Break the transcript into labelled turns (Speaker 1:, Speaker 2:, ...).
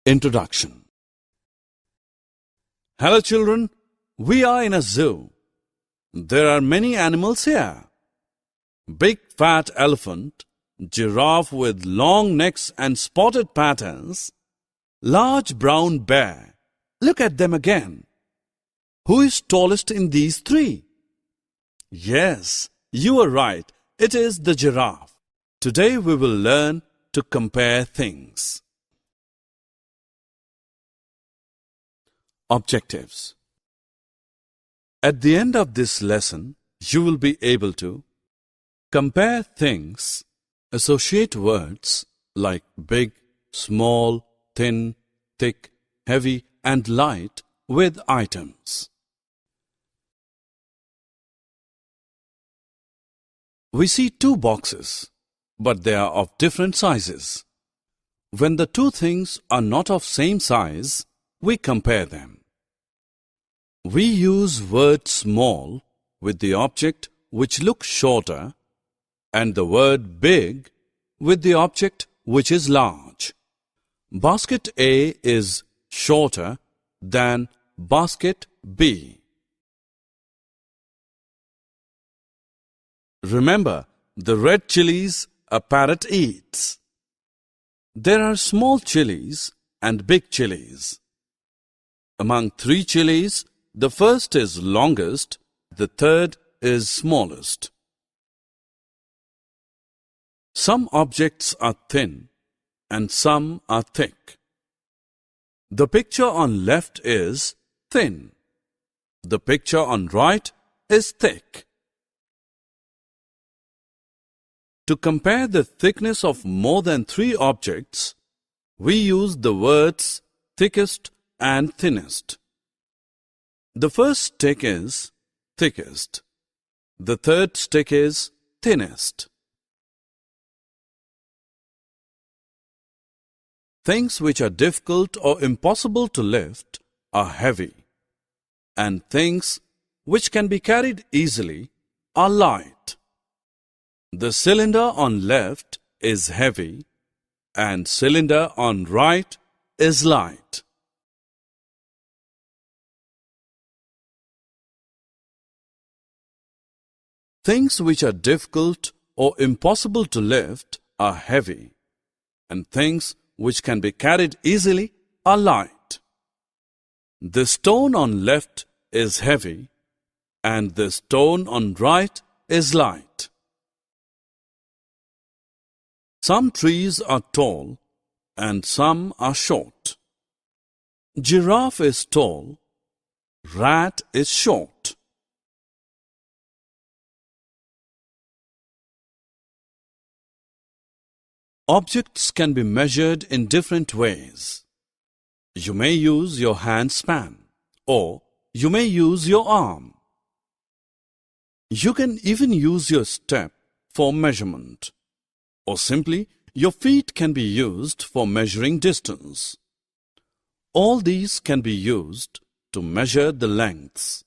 Speaker 1: Introduction. Hello children, we are in a zoo. There are many animals here. Big fat elephant, giraffe with long necks and spotted patterns, large brown bear. Look at them again. Who is tallest in these three? Yes, you are right. It is the giraffe. Today we will learn to compare things. Objectives. At the end of this lesson, you will be able to compare things, associate words like big, small, thin, thick, heavy, and light with items. We see two boxes, but they are of different sizes. When the two things are not of same size, we compare them. We use word small with the object which looks shorter and the word big with the object which is large. Basket A is shorter than basket B. Remember, the red chilies a parrot eats. There are small chilies and big chilies. Among three chilies, the first is longest, the third is smallest. Some objects are thin and some are thick. The picture on left is thin. The picture on right is thick. To compare the thickness of more than three objects, we use the words thickest and thinnest. The first stick is thickest. The third stick is thinnest. Things which are difficult or impossible to lift are heavy, and things which can be carried easily are light. The cylinder on left is heavy, and cylinder on right is light. Things which are difficult or impossible to lift are heavy, and things which can be carried easily are light. The stone on left is heavy, and the stone on right is light. Some trees are tall, and some are short. Giraffe is tall, rat is short. Objects can be measured in different ways. You may use your hand span, or you may use your arm. You can even use your step for measurement, or simply your feet can be used for measuring distance. All these can be used to measure the lengths.